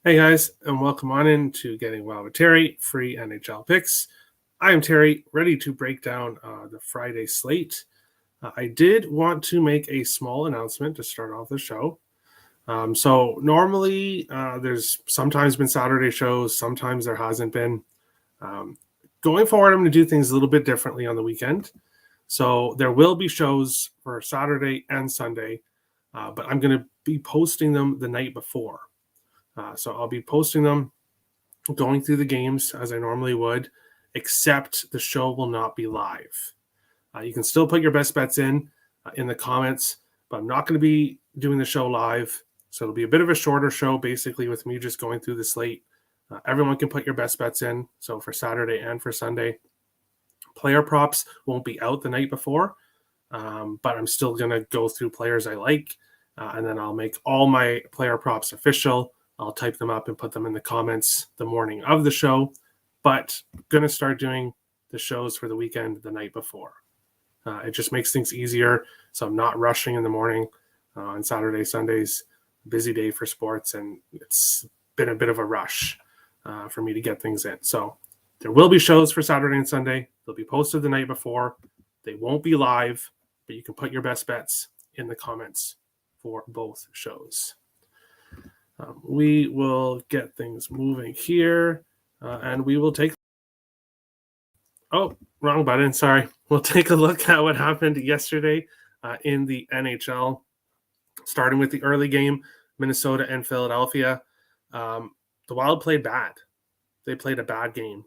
Hey guys, and welcome on in to Getting Well with Terry, free NHL picks. I am Terry, ready to break down the Friday slate. I did want to make a small announcement to start off the show. So normally there's sometimes been Saturday shows, sometimes there hasn't been. Um, Going forward, I'm going to do things a little bit differently on the weekend. So there will be shows for Saturday and Sunday, but I'm going to be posting them the night before. So I'll be posting them, going through the games as I normally would, except the show will not be live. You can still put your best bets in the comments, but I'm not going to be doing the show live. So it'll be a bit of a shorter show, basically, with me just going through the slate. Everyone can put your best bets in. So for Saturday and for Sunday, player props won't be out the night before, but I'm still going to go through players I like, and then I'll make all my player props official. I'll type them up and put them in the comments the morning of the show, but I'm going to start doing the shows for the weekend the night before. It just makes things easier, so I'm not rushing in the morning on Saturday, Sundays, busy day for sports, and it's been a bit of a rush for me to get things in. So there will be shows for Saturday and Sunday. They'll be posted the night before. They won't be live, but you can put your best bets in the comments for both shows. We will get things moving here, and we will take. Oh, wrong button. Sorry. We'll take a look at what happened yesterday in the NHL, starting with the early game, Minnesota and Philadelphia. The Wild played bad. They played a bad game.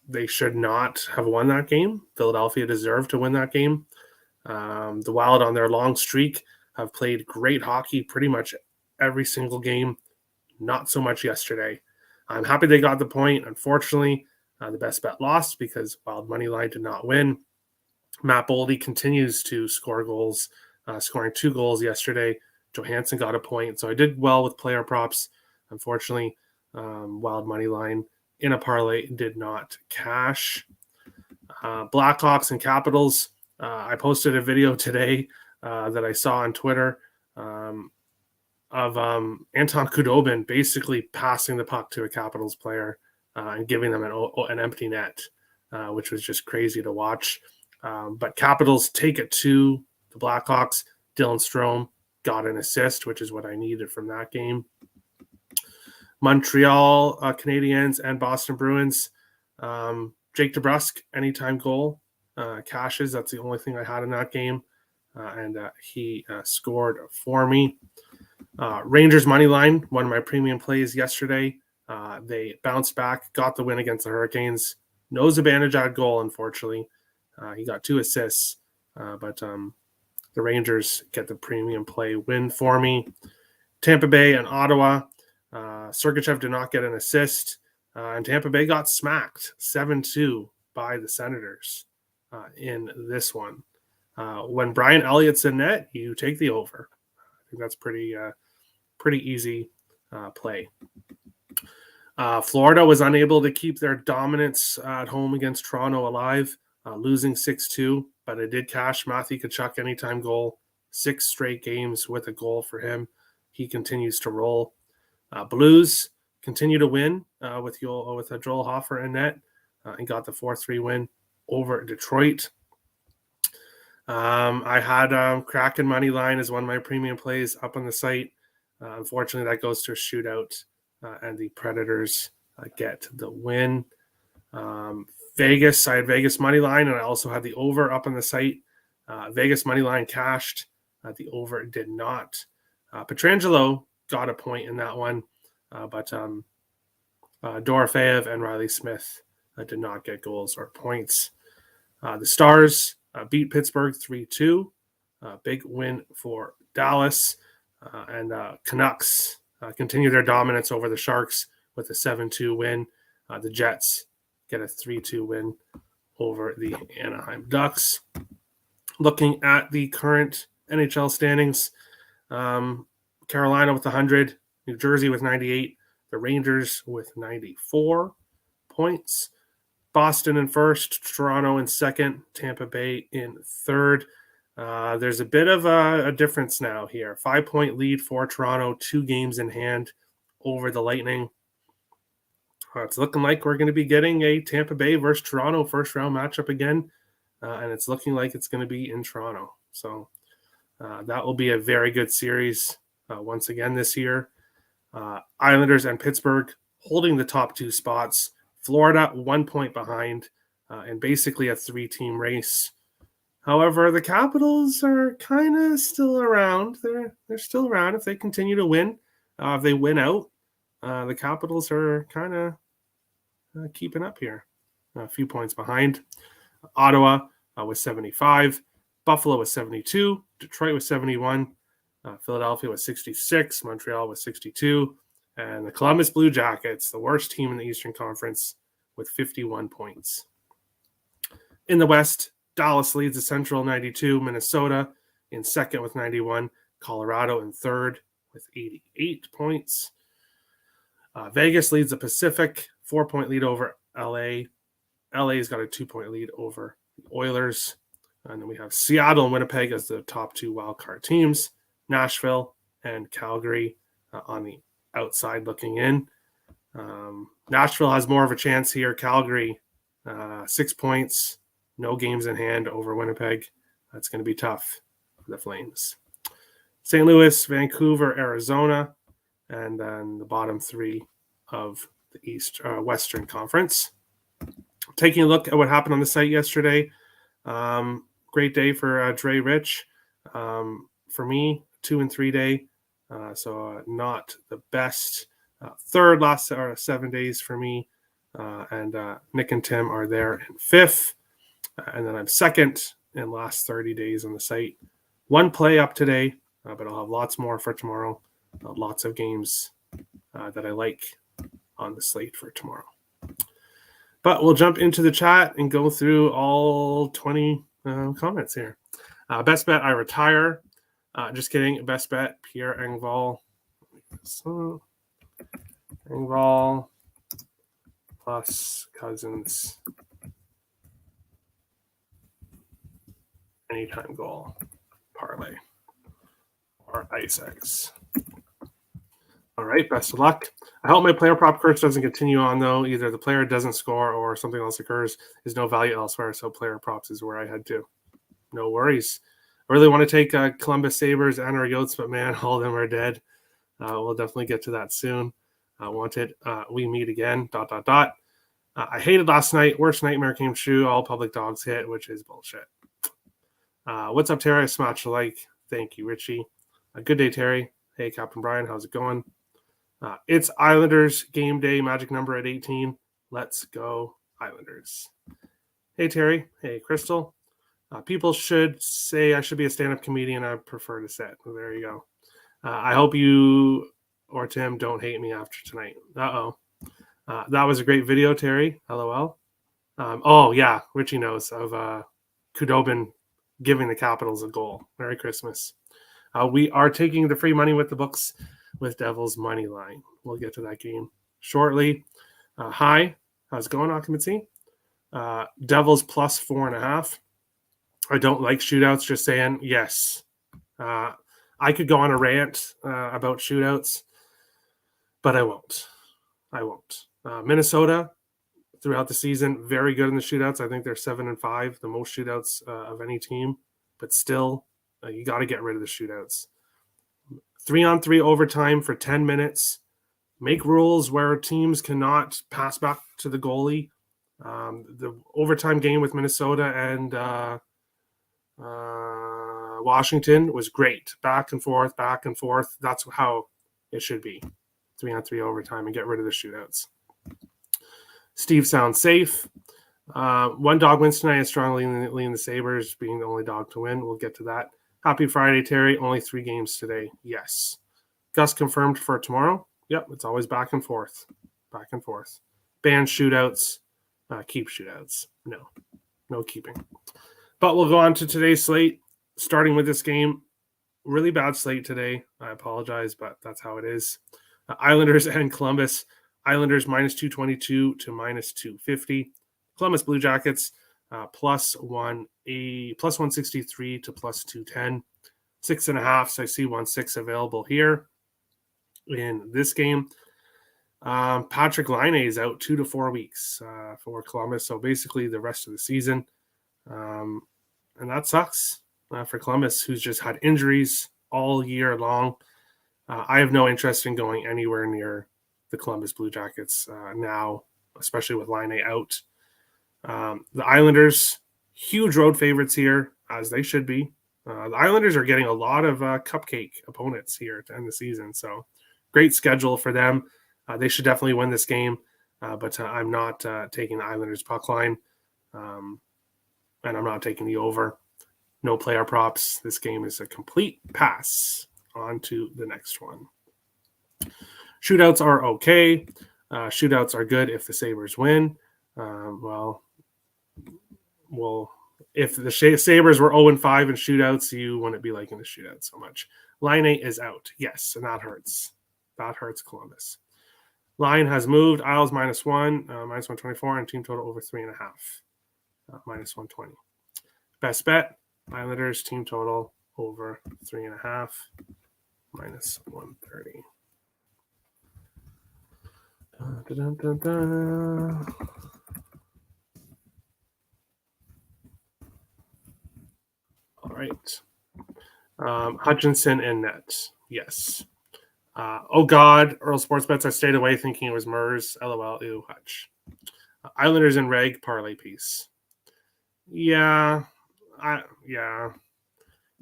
They should not have won that game. Philadelphia deserved to win that game. The Wild, on their long streak, have played great hockey pretty much every single game. Not so much yesterday. I'm happy they got the point. Unfortunately, the best bet lost because Wild money line did not win. Matt Boldy continues to score goals, scoring 2 goals yesterday. Johansson got a point, so I did well with player props. Unfortunately, Wild money line in a parlay did not cash. Blackhawks and Capitals. I posted a video today that I saw on Twitter of Anton Khudobin basically passing the puck to a Capitals player and giving them an empty net, which was just crazy to watch. But Capitals take it to the Blackhawks. Dylan Strome got an assist, which is what I needed from that game. Montreal Canadiens and Boston Bruins. Jake DeBrusk, anytime goal, cashes. That's the only thing I had in that game, and he scored for me. Rangers money line, one of my premium plays yesterday. They bounced back, got the win against the Hurricanes. No Zibanejad goal, unfortunately. He got 2 assists, but the Rangers get the premium play win for me. Tampa Bay and Ottawa. Sergachev did not get an assist, and Tampa Bay got smacked 7-2 by the Senators in this one. When Brian Elliott's in net, you take the over. I think that's pretty easy play. Florida was unable to keep their dominance at home against Toronto alive, losing 6-2, but it did cash. Matthew Tkachuk anytime goal, 6 straight games with a goal for him. He continues to roll. Blues continue to win with Joel Hofer in net and got the 4-3 win over Detroit. I had Kraken money line as one of my premium plays up on the site. Unfortunately, that goes to a shootout, and the Predators get the win. Vegas, I had Vegas money line, and I also had the over up on the site. Vegas money line cashed. The over did not. Pietrangelo got a point in that one, but Dorofeyev and Riley Smith did not get goals or points. The Stars beat Pittsburgh 3-2. Big win for Dallas. And Canucks continue their dominance over the Sharks with a 7-2 win. The Jets get a 3-2 win over the Anaheim Ducks. Looking at the current NHL standings, Carolina with 100, New Jersey with 98, the Rangers with 94 points. Boston in first, Toronto in second, Tampa Bay in third. There's a bit of a difference now here. 5-point lead for Toronto, 2 games in hand over the Lightning. It's looking like we're going to be getting a Tampa Bay versus Toronto first round matchup again. And it's looking like it's going to be in Toronto. So that will be a very good series once again this year. Islanders and Pittsburgh holding the top two spots. Florida 1 point behind, and basically a 3-team race. However, the Capitals are kind of still around. They're still around if they continue to win. If they win out, the Capitals are kind of keeping up here. A few points behind. Ottawa was 75. Buffalo was 72. Detroit was 71. Philadelphia was 66. Montreal was 62. And the Columbus Blue Jackets, the worst team in the Eastern Conference, with 51 points. In the West, Dallas leads the Central 92. Minnesota in second with 91. Colorado in third with 88 points. Vegas leads the Pacific, 4-point lead over LA. LA's got a 2-point lead over the Oilers. And then we have Seattle and Winnipeg as the top two wildcard teams. Nashville and Calgary on the outside looking in. Nashville has more of a chance here. Calgary, 6 points, no games in hand over Winnipeg. That's going to be tough for the Flames. St. Louis, Vancouver, Arizona, and then the bottom three of the Western Conference. Taking a look at what happened on the site yesterday. Great day for Dre Rich. For me, 2 and 3 day. So not the best. Third last 7 days for me. And Nick and Tim are there in fifth. And then I'm second in last 30 days on the site. 1 play up today, but I'll have lots more for tomorrow. Lots of games that I like on the slate for tomorrow. But we'll jump into the chat and go through all 20 comments here. Best bet, I retire. Just kidding. Best bet, Pierre Engvall. So, Engvall plus Cousins. Anytime goal. Parlay. Or Ice X. All right, best of luck. I hope my player prop curse doesn't continue on, though. Either the player doesn't score or something else occurs. There's no value elsewhere, so player props is where I head to. No worries. I really want to take Columbus Sabres and our Yotes, but man, all of them are dead. We'll definitely get to that soon. Wanted we meet again, ... I hated last night. Worst nightmare came true. All public dogs hit, which is bullshit. What's up, Terry? Smash a like. Thank you, Richie. Good day, Terry. Hey, Captain Brian. How's it going? It's Islanders game day, magic number at 18. Let's go, Islanders. Hey, Terry. Hey, Crystal. People should say I should be a stand-up comedian. I prefer to sit. Well, there you go. I hope you or Tim don't hate me after tonight. That was a great video, Terry. LOL. Oh, yeah. Richie knows of Kudobin giving the Capitals a goal. Merry Christmas. We are taking the free money with the books with Devils money line. We'll get to that game shortly. Hi. How's it going, Occupancy? Devils plus 4.5. I don't like shootouts, just saying. Yes. I could go on a rant about shootouts, but I won't. Minnesota, throughout the season, very good in the shootouts. I think they're 7-5, the most shootouts of any team. But still, you got to get rid of the shootouts. 3-on-3 overtime for 10 minutes. Make rules where teams cannot pass back to the goalie. The overtime game with Minnesota and Washington was great. Back and forth. That's how it should be. 3-on-3 overtime and get rid of the shootouts. Steve sounds safe. One dog wins tonight. I strongly lean the Sabres being the only dog to win. We'll get to that. Happy Friday, Terry. Only 3 games today. Yes. Gus confirmed for tomorrow. Yep, it's always back and forth. Ban shootouts. Keep shootouts. No keeping. But we'll go on to today's slate, starting with this game. Really bad slate today. I apologize, but that's how it is. Islanders and Columbus. Islanders minus 222 to minus 250. Columbus Blue Jackets plus 163 to plus 210. 6.5. So I see 1.6 available here in this game. Patrick Laine is out 2 to 4 weeks for Columbus, so basically the rest of the season. And that sucks for Columbus, who's just had injuries all year long. I have no interest in going anywhere near the Columbus Blue Jackets now, especially with Laine out. The Islanders, huge road favorites here, as they should be. The Islanders are getting a lot of cupcake opponents here to end the season, so great schedule for them. They should definitely win this game, but I'm not taking the Islanders puck line, and I'm not taking the over. No player props. This game is a complete pass. On to the next one. Shootouts are okay. Shootouts are good if the Sabres win. If the Sabres were 0-5 in shootouts, you wouldn't be liking the shootout so much. Line 8 is out. Yes, and that hurts. That hurts Columbus. Line has moved. Isles -1, -124, and team total over 3.5, -120. Best bet, Islanders team total over 3.5, -130. All right. Hutchinson and net. Yes. Oh God, Earl Sportsbets. I stayed away thinking it was Mers. LOL. Ew, Hutch. Islanders and Reg parlay piece. Yeah.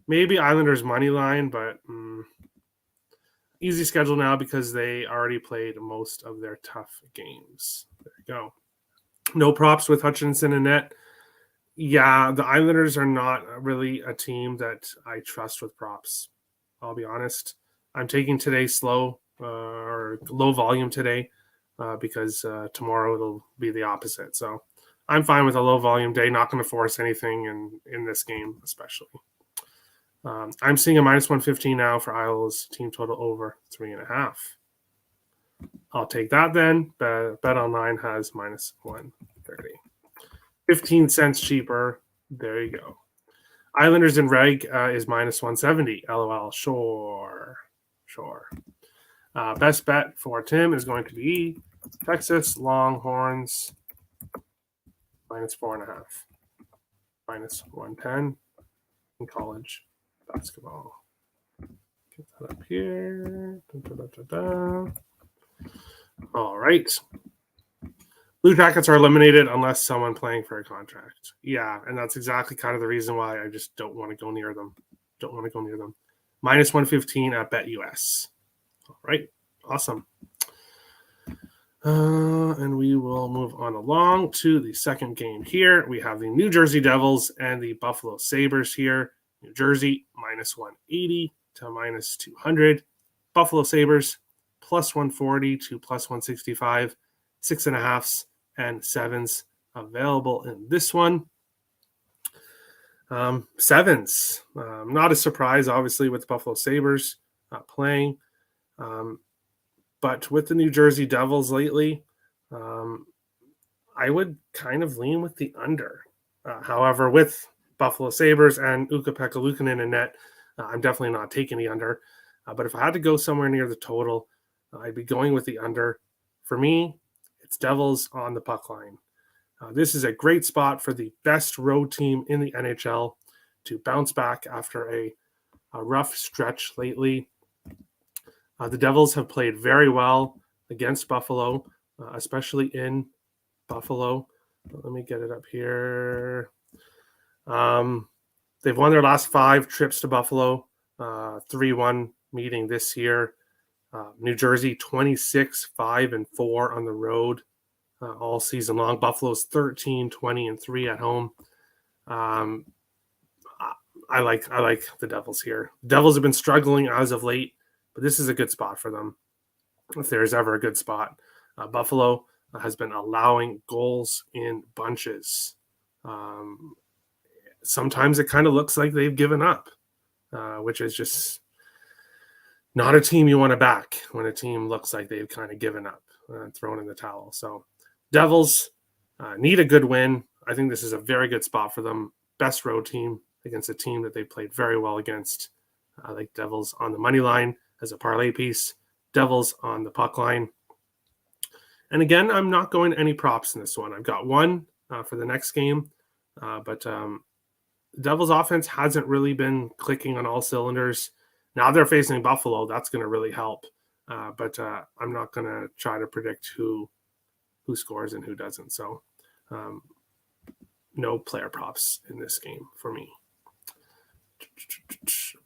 Maybe Islanders money line, but easy schedule now because they already played most of their tough games. There you go. No props with Hutchinson and net. Yeah, the Islanders are not really a team that I trust with props. I'll be honest. I'm taking today slow or low volume today because tomorrow it'll be the opposite. So I'm fine with a low volume day. Not going to force anything in this game, especially. I'm seeing a -115 now for Isles team total over 3.5. I'll take that then. Bet online has -130. 15 cents cheaper. There you go. Islanders and Reg is -170. LOL. Sure. Best bet for Tim is going to be Texas Longhorns -4.5. -110 in college basketball. Get that up here. All right. Blue Jackets are eliminated unless someone playing for a contract. Yeah, and that's exactly kind of the reason why I just don't want to go near them. -115 at BetUS. All right, awesome. And we will move on along to the second game here. We have the New Jersey Devils and the Buffalo Sabres here. New Jersey -180 to -200. Buffalo Sabres +140 to +165. 6.5s and 7s available in this one. 7s, not a surprise, obviously, with the Buffalo Sabres playing. But with the New Jersey Devils lately, I would kind of lean with the under. However, with Buffalo Sabres and Ukko-Pekka Luukkonen in net, I'm definitely not taking the under. But if I had to go somewhere near the total, I'd be going with the under. For me, it's Devils on the puck line. This is a great spot for the best road team in the NHL to bounce back after a rough stretch lately. The Devils have played very well against Buffalo, especially in Buffalo. Let me get it up here. They've won their last 5 trips to Buffalo, 3-1 meeting this year. New Jersey 26-5-4 on the road all season long. Buffalo's 13-20-3 at home. I like the Devils here. The Devils have been struggling as of late, but this is a good spot for them. If there's ever a good spot, Buffalo has been allowing goals in bunches. Sometimes it kind of looks like they've given up, which is just not a team you want to back when a team looks like they've kind of given up and thrown in the towel. So Devils need a good win. I think this is a very good spot for them. Best road team against a team that they played very well against. I like Devils on the money line as a parlay piece. Devils on the puck line. And again, I'm not going to any props in this one. I've got one for the next game, but Devils offense hasn't really been clicking on all cylinders. Now they're facing Buffalo. That's going to really help. But I'm not going to try to predict who scores and who doesn't. So no player props in this game for me.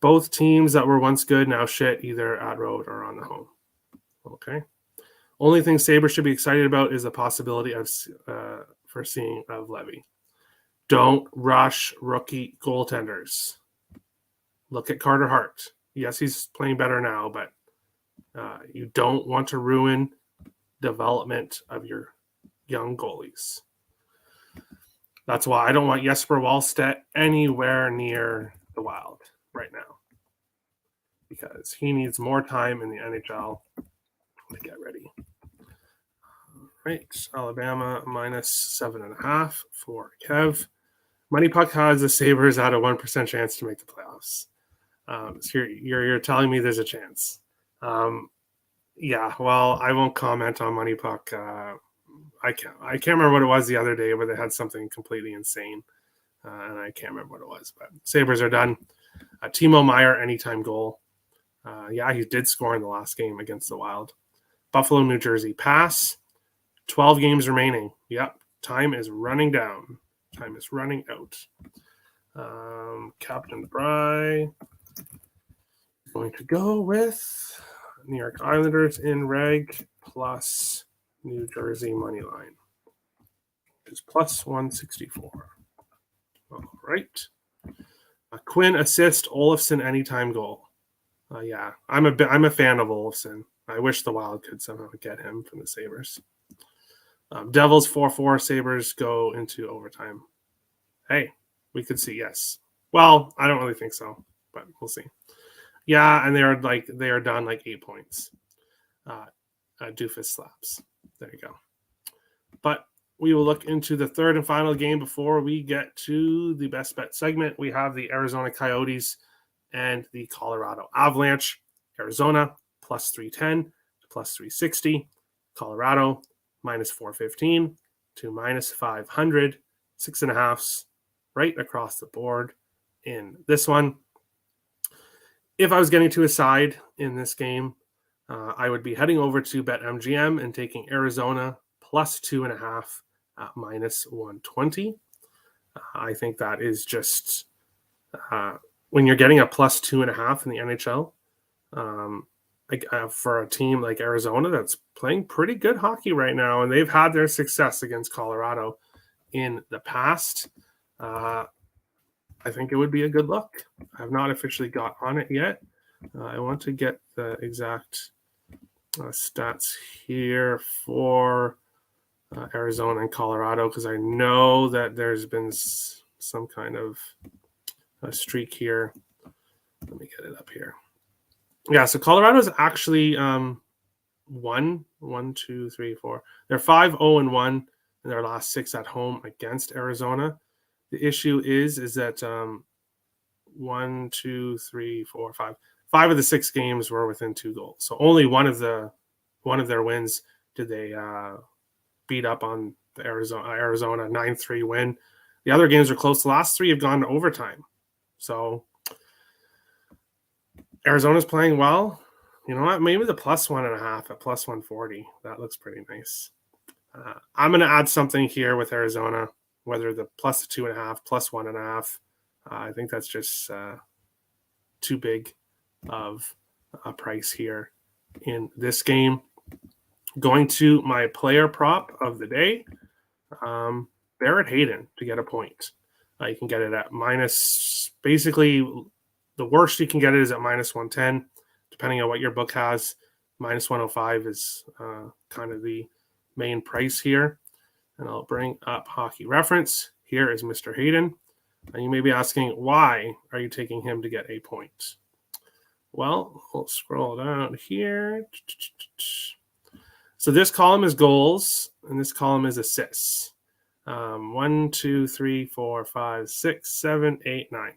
Both teams that were once good, now shit, either at road or on the home. Okay. Only thing Sabres should be excited about is the possibility of foreseeing of Levy. Don't rush rookie goaltenders. Look at Carter Hart. Yes, he's playing better now, but you don't want to ruin development of your young goalies. That's why I don't want Jesper Wallstedt anywhere near the Wild right now, because he needs more time in the NHL to get ready. Right, Alabama minus 7.5 for Kev. Money Puck has the Sabres at a 1% chance to make the playoffs. So you're telling me there's a chance. Yeah, well, I won't comment on Money Puck. I can't remember what it was the other day, where they had something completely insane, and I can't remember what it was. But Sabres are done. Timo Meier, anytime goal. Yeah, he did score in the last game against the Wild. Buffalo, New Jersey, pass. 12 games remaining. Yep, time is running down. Time is running out. Captain Bry going to go with New York Islanders in reg plus New Jersey money line, which is plus 164. All right. Quinn assist, Olofsson anytime goal. Yeah, I'm a fan of Olofsson. I wish the Wild could somehow get him from the Sabres. Devils 4-4. Sabres go into overtime. Hey, we could see yes. Well, I don't really think so, but we'll see. Yeah, and they are done like 8 points. Doofus slaps. There you go. But we will look into the third and final game before we get to the best bet segment. We have the Arizona Coyotes and the Colorado Avalanche. Arizona plus 310 to plus 360. Colorado minus 415 to minus 500. 6.5s right across the board in this one. If I was getting to a side in this game, I would be heading over to BetMGM and taking Arizona plus 2.5 at minus 120. I think that is just when you're getting a plus 2.5 in the NHL, for a team like Arizona that's playing pretty good hockey right now, and they've had their success against Colorado in the past. I think it would be a good look. I have not officially got on it yet. I want to get the exact stats here for Arizona and Colorado, because I know that there's been some kind of a streak here. Let me get it up here. Yeah, so Colorado's actually won 1, 2, 3, 4. They're 5-0-1 in their last 6 at home against Arizona. The issue is that 1, 2, 3, 4, 5. 5 of the 6 games were within 2 goals. So only one of their wins did they beat up on the Arizona 9-3 win. The other games are close. The last 3 have gone to overtime. So Arizona's playing well. You know what? Maybe the plus 1.5 at plus 140. That looks pretty nice. I'm going to add something here with Arizona, whether the plus 2.5, plus 1.5. I think that's just too big of a price here in this game. Going to my player prop of the day, Barrett Hayden to get a point. You can get it at minus, basically the worst you can get it is at minus 110, depending on what your book has. Minus 105 is kind of the main price here. And I'll bring up Hockey Reference. Here is Mr. Hayden. And you may be asking, why are you taking him to get a point? Well, we'll scroll down here. So this column is goals, and this column is assists. 1, 2, 3, 4, 5, 6, 7, 8, 9.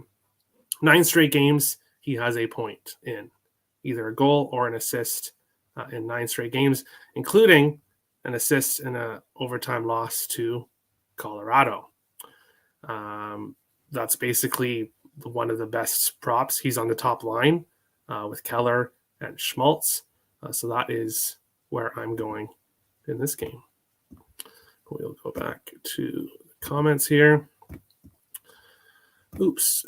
9 straight games, he has a point in either a goal or an assist in 9 straight games, including an assist in an overtime loss to Colorado. That's basically one of the best props. He's on the top line with Keller and Schmaltz. So that is where I'm going in this game. We'll go back to the comments here. Oops.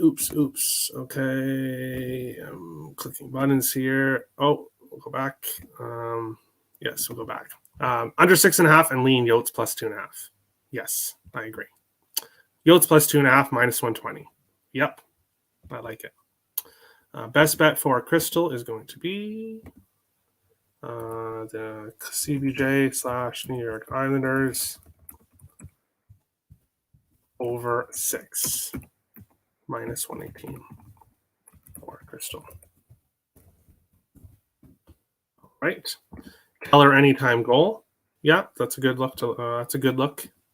Okay, I'm clicking buttons here. Oh, we'll go back. Yes, we'll go back. Under 6.5 and lean Yotes plus 2.5. Yes, I agree. Yotes plus 2.5 minus 120. Yep, I like it. Best bet for Crystal is going to be the CBJ / New York Islanders over 6 minus 118 for Crystal. All right. Keller anytime goal. Yeah, that's a good look to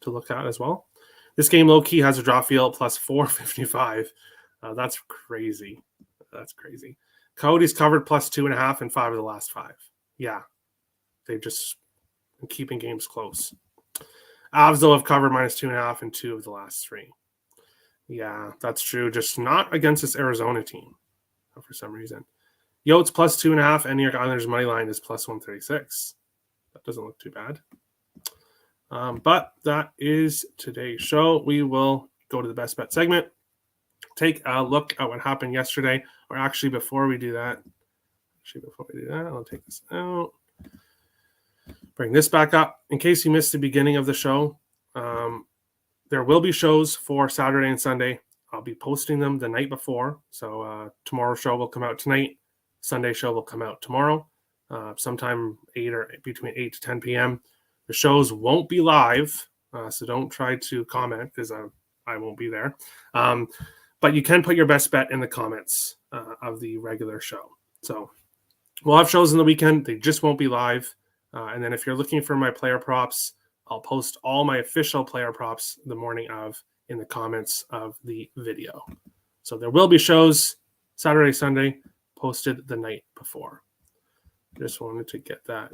look at as well. This game low key has a draw field plus 455. That's crazy. That's crazy. Coyotes covered plus 2.5 in 5 of the last 5. Yeah, they've just been keeping games close. Avs though have covered minus 2.5 in 2 of the last 3. Yeah, that's true. Just not against this Arizona team for some reason. Yotes plus 2.5 and New York Islanders money line is plus 136. That doesn't look too bad. But that is today's show. We will go to the best bet segment. Take a look at what happened yesterday, or actually before we do that, I'll take this out. Bring this back up. In case you missed the beginning of the show, there will be shows for Saturday and Sunday. I'll be posting them the night before. So tomorrow's show will come out tonight. Sunday show will come out tomorrow, sometime between 8 to 10 p.m. The shows won't be live, so don't try to comment because I won't be there. But you can put your best bet in the comments of the regular show. So we'll have shows on the weekend. They just won't be live. And then if you're looking for my player props, I'll post all my official player props the morning of in the comments of the video. So there will be shows Saturday, Sunday, posted the night before. Just wanted to get that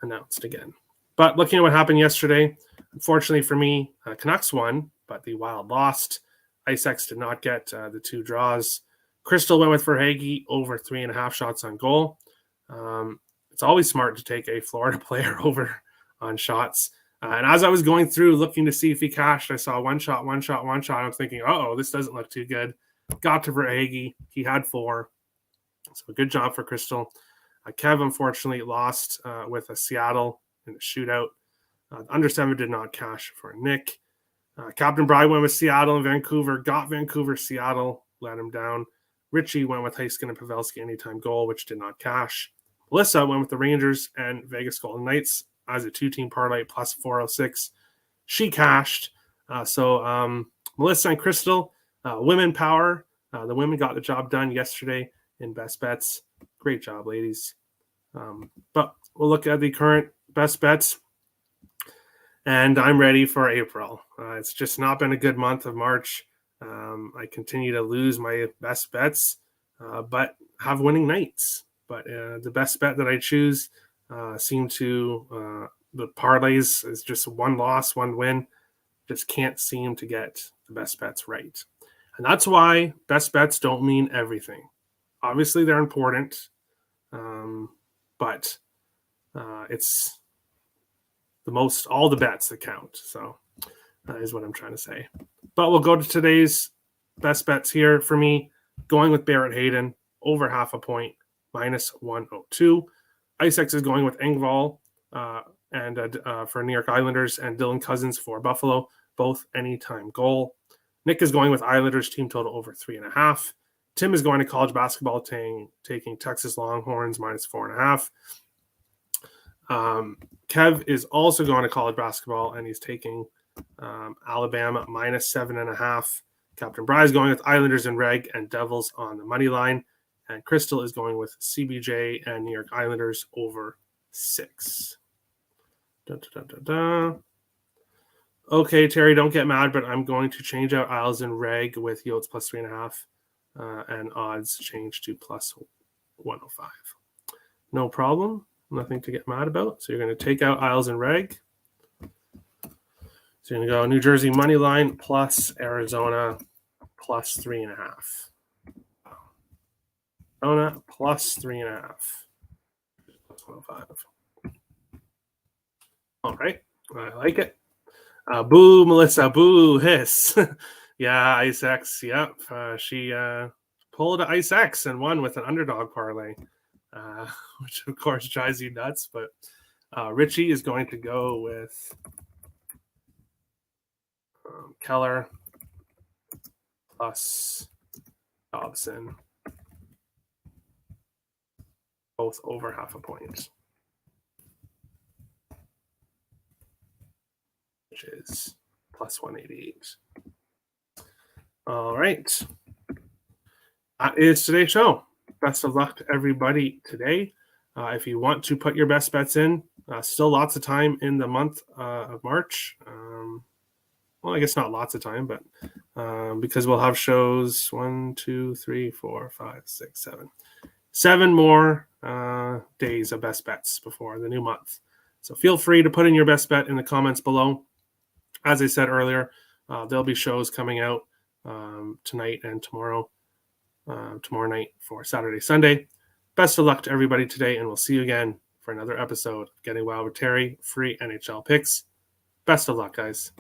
announced again. But looking at what happened yesterday, unfortunately for me, Canucks won, but the Wild lost. IceX did not get the 2 draws. Crystal went with Verhaeghe over 3.5 shots on goal. It's always smart to take a Florida player over on shots. And as I was going through looking to see if he cashed, I saw one shot. I was thinking, this doesn't look too good. Got to Verhaeghe. He had 4. So good job for Crystal. Kev, unfortunately, lost with a Seattle in the shootout. Under 7 did not cash for Nick. Captain Bry went with Seattle and Vancouver. Got Vancouver. Seattle let him down. Richie went with Heiskin and Pavelski anytime goal, which did not cash. Melissa went with the Rangers and Vegas Golden Knights as a 2-team parlay plus 406. She cashed. So Melissa and Crystal, women power. The women got the job done yesterday in best bets. Great job, ladies. But we'll look at the current best bets. And I'm ready for April. It's just not been a good month of March. I continue to lose my best bets, but have winning nights. But the best bet that I choose seem to, the parlays is just 1 loss, 1 win. Just can't seem to get the best bets right. And that's why best bets don't mean everything. Obviously, they're important, but it's all the bets that count. So that is what I'm trying to say. But we'll go to today's best bets here for me. Going with Barrett Hayden over 0.5 point, minus 102. IceX is going with Engvall and for New York Islanders and Dylan Cousins for Buffalo, both anytime goal. Nick is going with Islanders team total over 3.5. Tim is going to college basketball, taking Texas Longhorns minus 4.5. Kev is also going to college basketball, and he's taking Alabama minus 7.5. Captain Bry is going with Islanders and Reg and Devils on the money line. And Crystal is going with CBJ and New York Islanders over 6. Okay, Terry, don't get mad, but I'm going to change out Isles and Reg with Yotes plus 3.5 and odds change to plus 105. No problem. Nothing to get mad about. So you're going to take out Isles and Reg. So you're going to go New Jersey money line plus Arizona plus 3.5. Arizona plus 3.5. Plus 105. All right. I like it. Boo, Melissa. Boo, hiss. Yeah, Ice X. Yep. She pulled Ice X and won with an underdog parlay, which of course drives you nuts. But Richie is going to go with Keller plus Dobson, both over 0.5 point, which is plus 188. All right. That is today's show. Best of luck to everybody today. If you want to put your best bets in, still lots of time in the month of March. Well, I guess not lots of time, but because we'll have shows 1, 2, 3, 4, 5, 6, 7 more days of best bets before the new month. So feel free to put in your best bet in the comments below. As I said earlier, there'll be shows coming out tonight and tomorrow night for Saturday, Sunday. Best of luck to everybody today, and we'll see you again for another episode of Getting Wild with Terry, free NHL picks. Best of luck, guys.